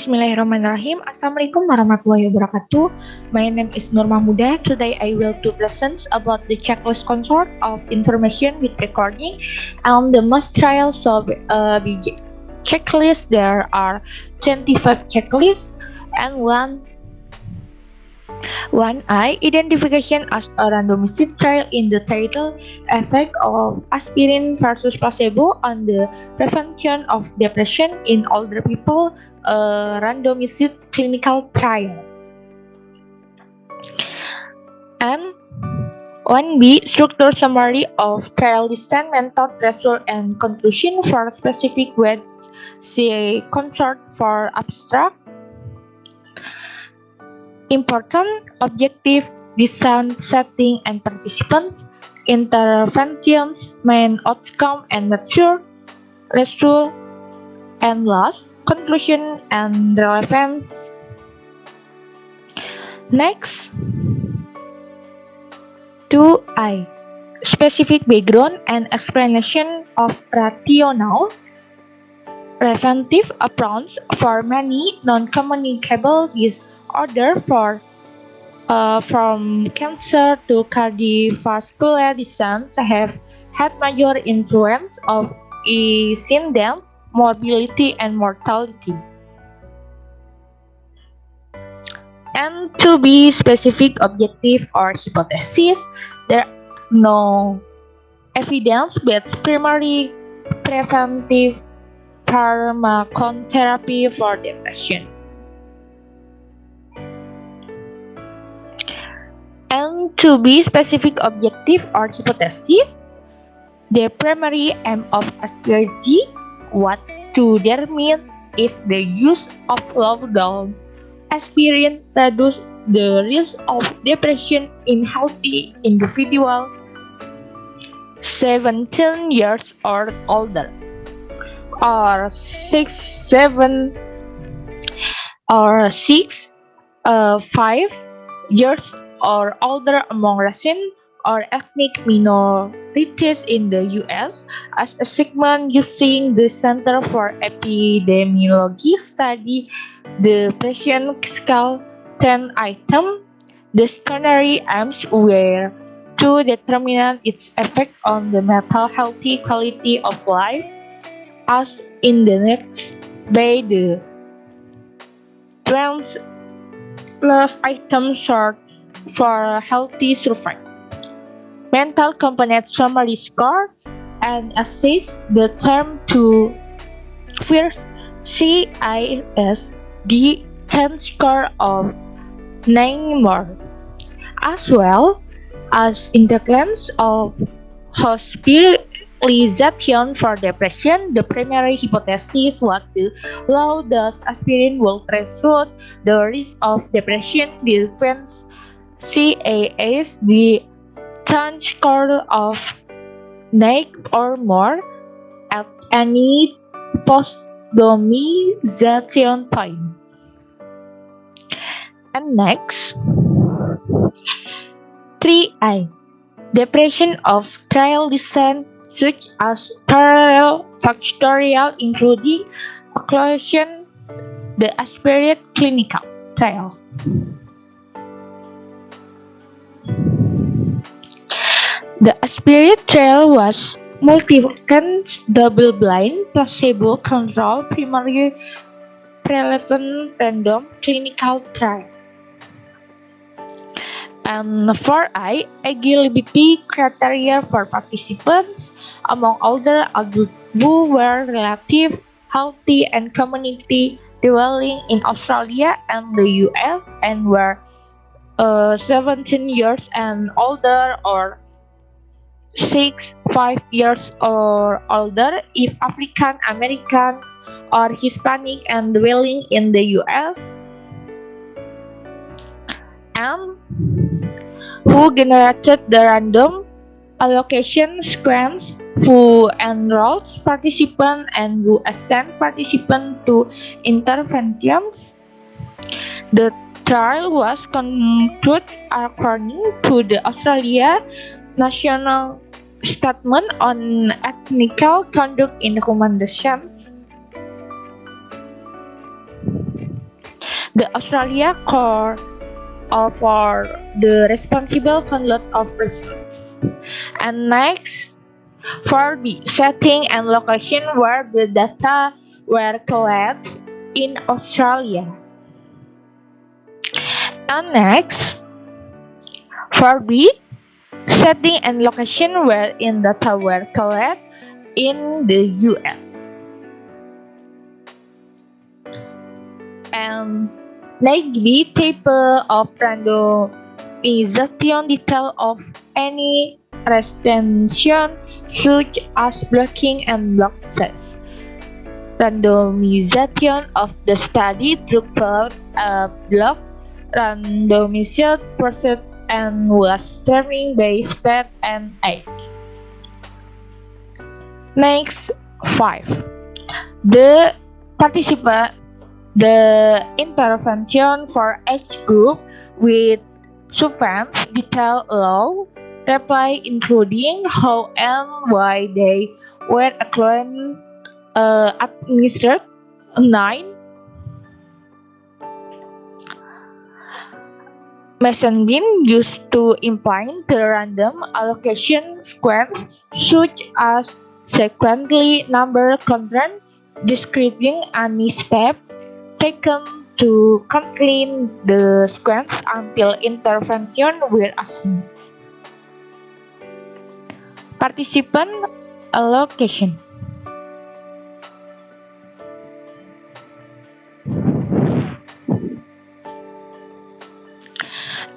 Bismillahirrahmanirrahim. Assalamualaikum warahmatullahi wabarakatuh. My name is Nur Mahmuda. Today I will to present about the checklist consort of information with recording and the must trials of BJ. Checklist. There are 25 checklists and one I identification as a randomized trial in the title effect of aspirin versus placebo on the prevention of depression in older people, a randomized clinical trial. And 1B structure summary of trial design, method, result, and conclusion for specific with C consort for abstract. Important objective, design, setting, and participants, interventions, main outcome and mature, result, and last, conclusion and relevance. Next, 2I. Specific background and explanation of rationale, preventive approach for many non-communicable disorders from cancer to cardiovascular disease have had major influence of incidence, morbidity, and mortality. And to be specific, objective, or hypothesis, there are no evidence-based primary preventive pharmacotherapy for depression. And to be specific, objective, or hypothesis, the primary aim of aspirin was to determine if the use of low-dose aspirin reduces the risk of depression in healthy individuals 17 years or older, or 5 years or older among racial or ethnic minorities in the U.S. as a segment using the Center for Epidemiology study the patient scale 10 item. The secondary aims were to determine its effect on the mental health quality of life as in the next by the 12 item short for healthy survival. Mental component summary score and assess the term to first CISD 10 score of 9 more, as well as integrants of hospitalization for depression. The primary hypothesis was the low dose aspirin will reduce the risk of depression. The defense CAS the 10 score of 9 or more at any post-domization point. And next, 3I. Depression of trial design such as parallel factorial including occlusion, the aspirate clinical trial. The aspirate trial was multi-weekend, double-blind, placebo-controlled, primary prevalent random clinical trial. And 4I, eligibility criteria for participants among older adults who were relatively healthy and community dwelling in Australia and the US and were 17 years and older or 5 years or older if African American or Hispanic and dwelling in the US, and who generated the random allocation sequence, who enrolls participants and who assign participants to interventions. The trial was concluded according to the Australia National Statement on Ethical Conduct in Recommendations. The Australia Core for the responsible conduct of research. And next, for B, setting and location where the data were collected in Australia. And next, for B, setting and location where in data were collected in the US. And next B, table of randomization detail of any retention such as blocking and block size. Randomization of the study took followed a block randomized process and was determined by speed and age. Next, 5. The intervention for age group with substance detail allow reply including how and why they were administered. 9. Mason bean used to implement the random allocation sequence such as sequentially number content describing any step taken to complete the sequence until intervention were assumed. Participant allocation.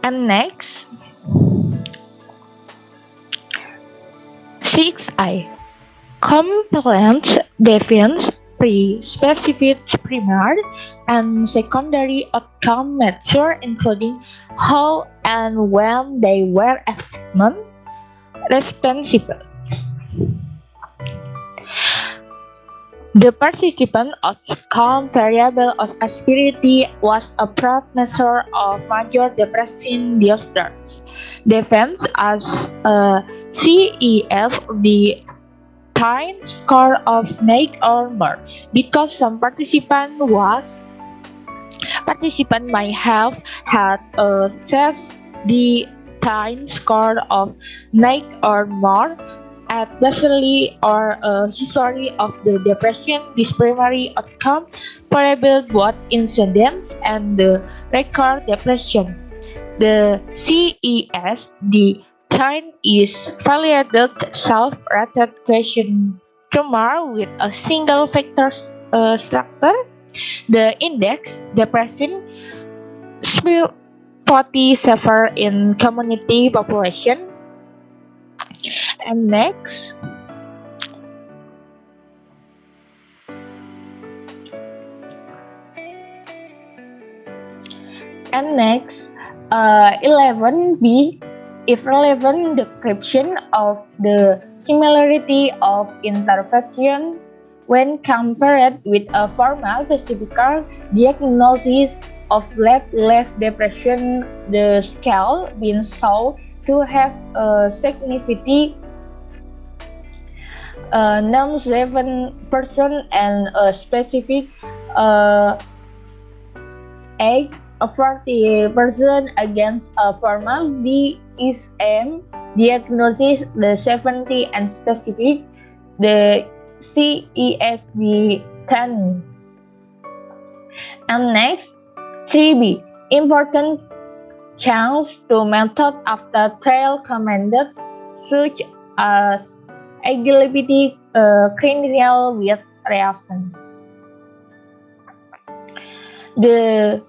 And next, 6I. Compliance defines pre-specified primary and secondary outcome measures including how and when they were achieved, responsible. The participant outcome variable of aspirity was a broad measure of major depression disorders, defined as a CEF, the time score of 9 or more, because some participant might have had a test the time score of 9 or more at baseline or a history of the depression. This primary outcome variable both incidence and the record depression. The CES, the time is validated self-rated questionnaire with a single factor structure. The index depression spotty suffer in community population. And next, And next, 11b, if relevant, description of the similarity of intervention when compared with a formal physical diagnosis of left depression, the scale being shown to have a significant non-7% and a specific age of 40% against a formal DSM diagnosis, the 70 and specific, the CESD 10. And next, 3B, important change to method after trial commended, such as agility cranial with reaction. The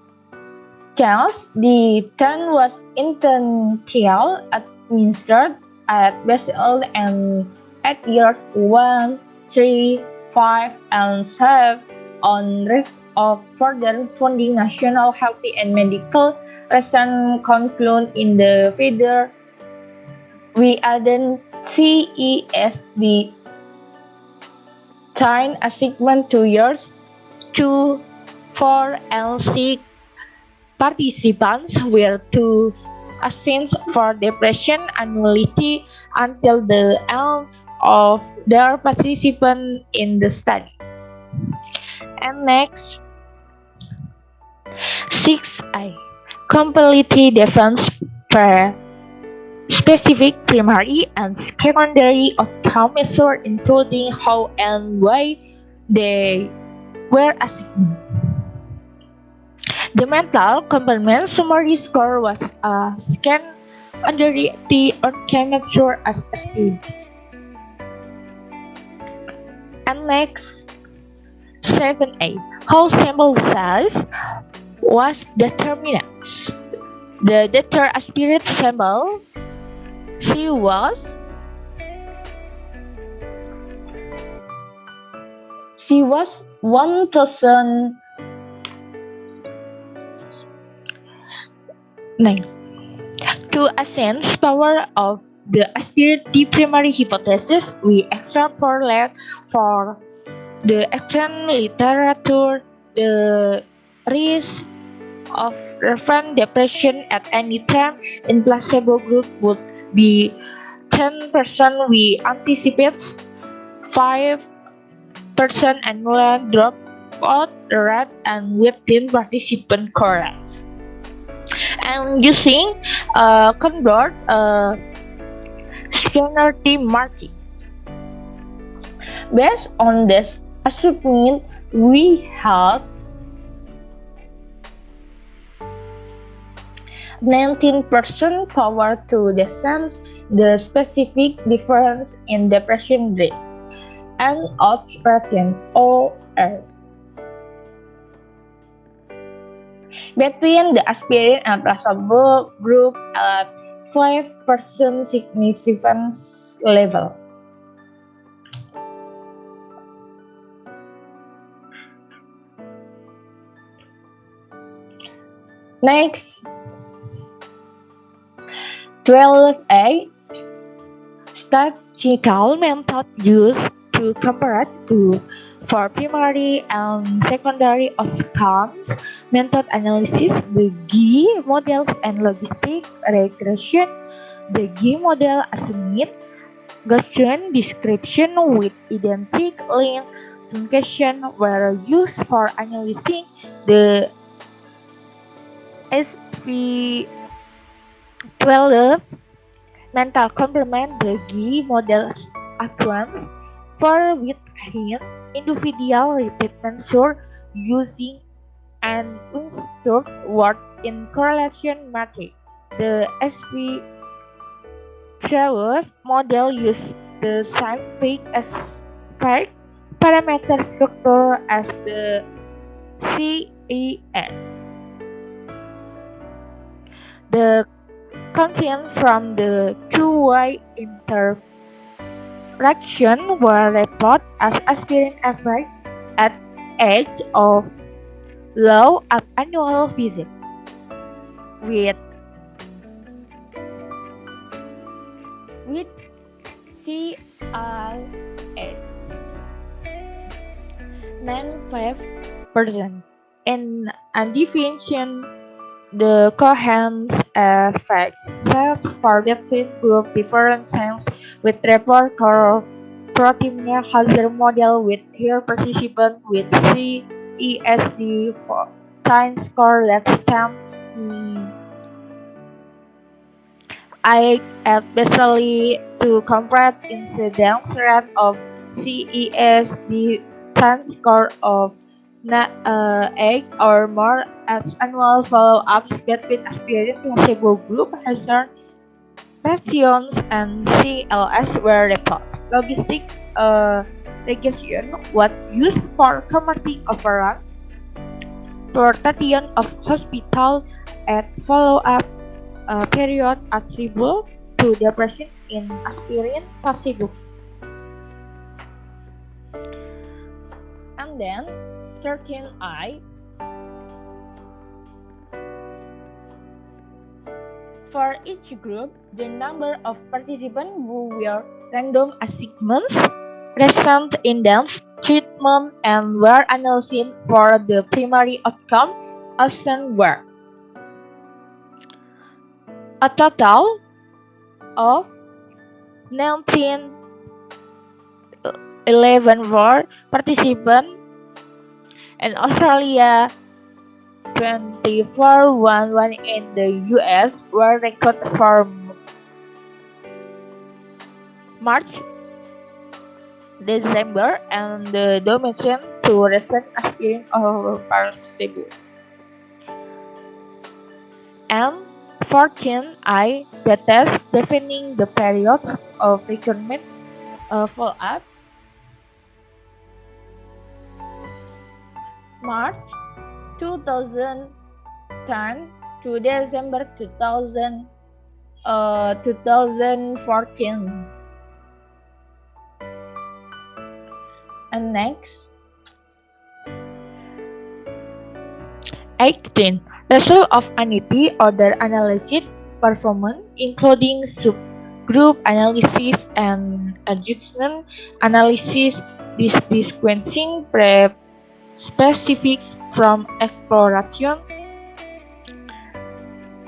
change, the turn was intentional administered at baseline and at years 1, 3, 5, and 7 on risk of further funding national health and medical recent conclude in the further we added CESD time assignment 2 years, 2, 4, and 6 participants were to assess for depression annually until the end of their participation in the study. And next, 6A. Completely different per specific primary and secondary outcome measures, including how and why they were assigned. The mental complement summary score was a scan under the outcome measure as estimated. And next, 7A. How sample size was determined. The data aspirate sample she was 1,009. To ascend power of the aspirate primary hypothesis, we extrapolate for the external literature the risk of reference depression at any time in placebo group would be 10%. We anticipate 5% annual dropout rate and within participant cohorts. And using convert similarity marking. Based on this assessment, we have 19% power to descend the specific difference in depression risk and odds ratio OR between the aspirin and placebo group at 5% significance level. Next, 12A. Statistical method used to compare to for primary and secondary outcomes method analysis, the GI models and logistic regression. The GI model assumed Gaussian description with identical link function were used for analyzing the SV12 mental complement. The GI model accounts for within individual repeat measure using an unstructured word in correlation matrix. The SV12 model uses the same effect parameter structure as the CES. The content from the two-way interaction were reported as aspirin effect at age of low at annual visit with CIS 95% in a definition. The coherence effect set for between group differences with report proteinuria hazard model with here participant with CESD for time score less than I especially to compare incidence rate of CESD time score of 8 or more as annual follow-ups between aspirin placebo group hazard ratios and CLS were reported. Logistic regression was used for commenting overall rotation of hospital at follow-up period attributable to depression in aspirin placebo. And then 13I. For each group, the number of participants who were random assignments, recent index treatment, and were analyzed for the primary outcome often were a total of 1911 were participants. In Australia, 2411 in the US were recorded for March, December, and the domination to recent aspirin or placebo. And 14I, the test defining the period of recruitment follow-up, March 2010 to December 2014. And next, 18. Result of anxiety order analysis performance, including subgroup analysis and adjustment analysis, distinguishing specifics from exploration.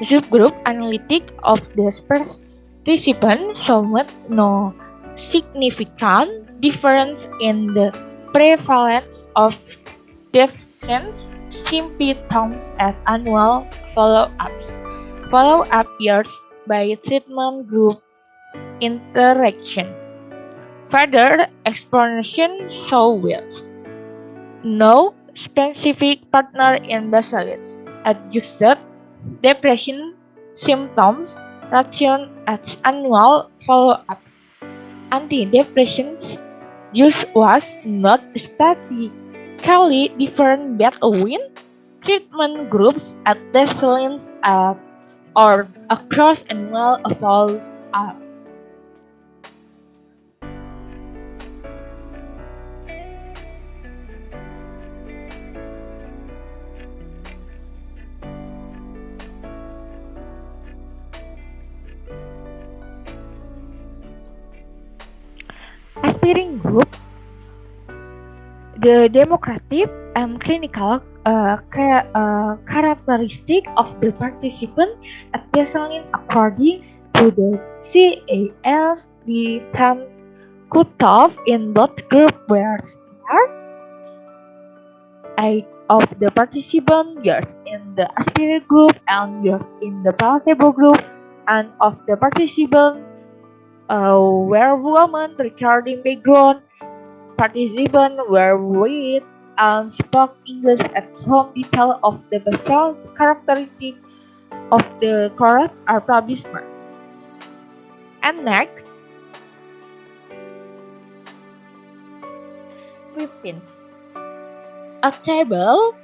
Subgroup analytic of the participants showed no significant difference in the prevalence of deficient symptoms at annual follow-ups. Follow-up years by treatment group interaction. Further explanation shows no specific partner in Basalis adjusted depression symptoms reduction at annual follow-ups. Antidepressants use was not statistically different between treatment groups at baseline or across annual follow-up. Aspirin group, the demographic and clinical characteristic of the participant at baseline according to the CAS-10 cutoff in both groups were similar. 8 of the participant years in the aspirin group and years in the placebo group, and of the participant were women regarding background. Participants were white and spoke English at home. Details of the basal characteristics of the cohort are published. And next, 15. A table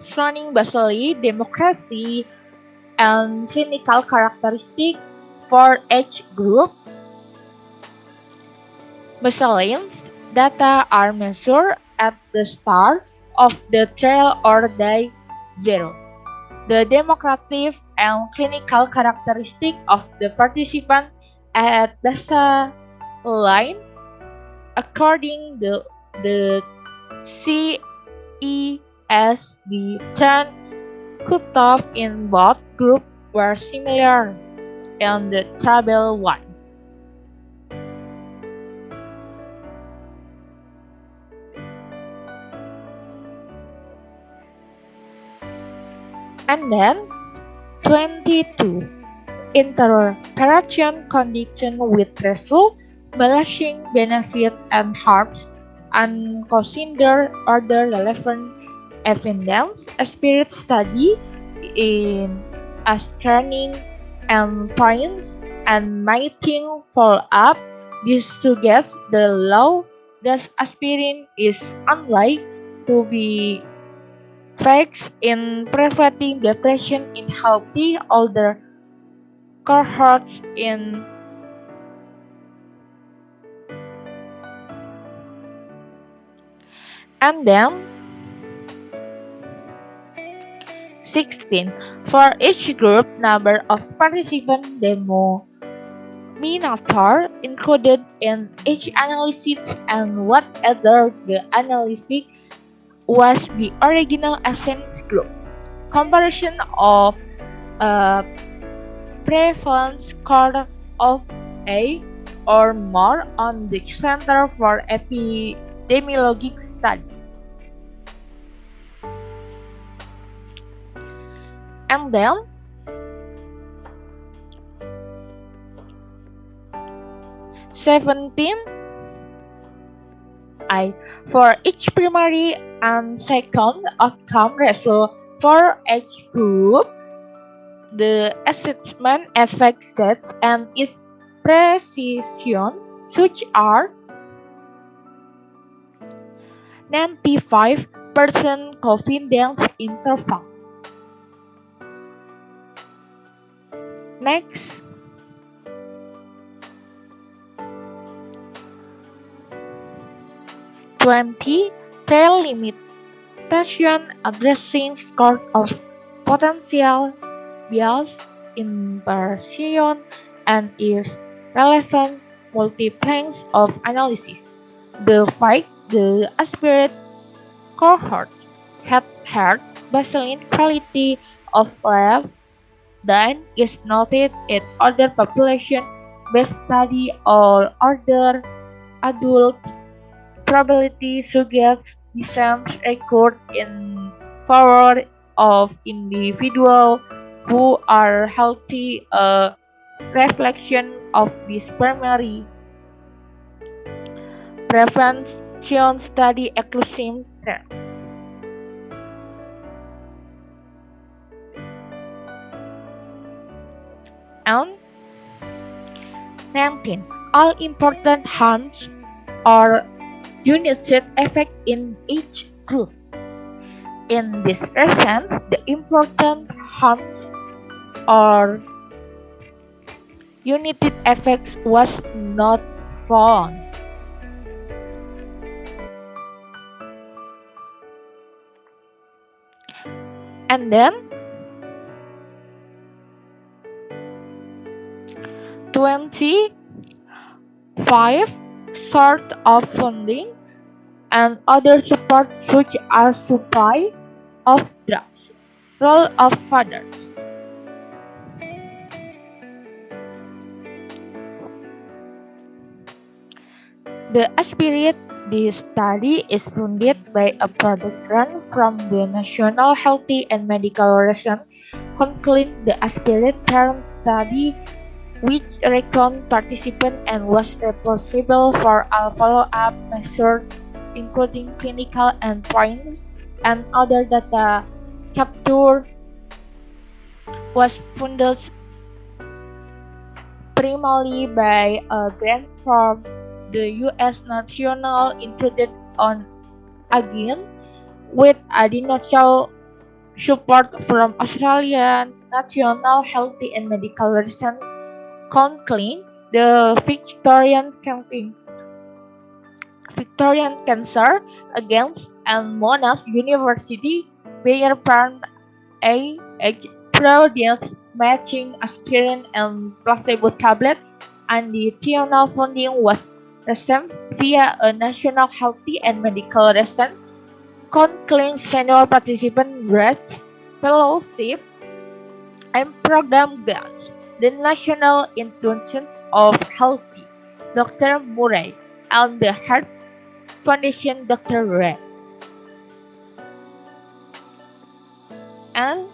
showing basally democracy and clinical characteristics for each group. Baseline data are measured at the start of the trial or day 0. The demographic and clinical characteristics of the participant at baseline according to the CESD-10 cutoff in both groups were similar in the table 1. And then 22. Interaction condition with result, balancing benefit and harms, and consider other relevant evidence. A spirit study in a screening endpoints and mating follow-up. This suggests the low dose aspirin is unlikely to be effects in preventing depression in healthy older cohorts in and then 16. For each group, number of participant denominator included in each analysis and whatever the analysis was the original essence group. Comparison of prevalence score of A or more on the Center for Epidemiologic Study. And then, seventeen, for each primary and second outcome result for each group, the assessment effect set and its precision, such are 95% confidence interval. Next, 20, trail limitation addressing score of potential bias impression and its relevant multiplexes of analysis. The aspirate cohort had heard baseline quality of life than is noted in other population-based study or other adult probability suggests descent record in favor of individuals who are healthy, a reflection of this primary prevention study exclusive trend. And 19. All important harms or united effect in each group. In this reference, the important harms or united effects was not found. And then 25 sort of funding and other support such as supply of drugs, role of fathers. The Aspirate this study is funded by a project run from the National Healthy and Medical Research Conclave. The Aspirate parent study, which reckoned participants and was responsible for all follow-up measures, including clinical endpoints and other data capture, was funded primarily by a grant from the U.S. National Institute on Aging, with additional support from Australian National Healthy and Medical Research Conclave, the Victorian Cancer Against and Monash University, Bayer Brand AH produced matching aspirin and placebo tablet, and the additional funding was received via a National Healthy and Medical Research Conclave Senior Participant Grant Fellowship and Program Grants. The National Institute of Healthy, Dr. Murray, and the Heart Foundation, Dr. Ray. And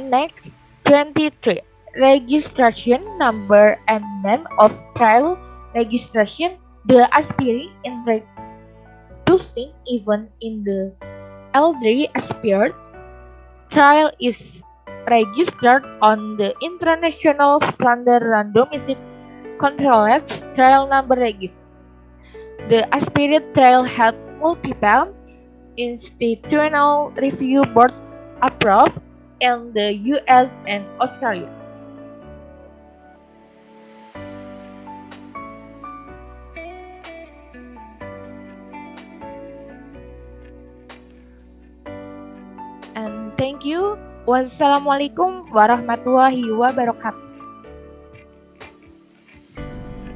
next, 23. Registration number and name of trial registration. The aspirin introducing even in the elderly aspirants trial is registered on the International Standard Randomized Controlled Trial Number Register. The aspirin trial had multiple institutional review board approved in the US and Australia. And thank you. Wassalamualaikum warahmatullahi wabarakatuh.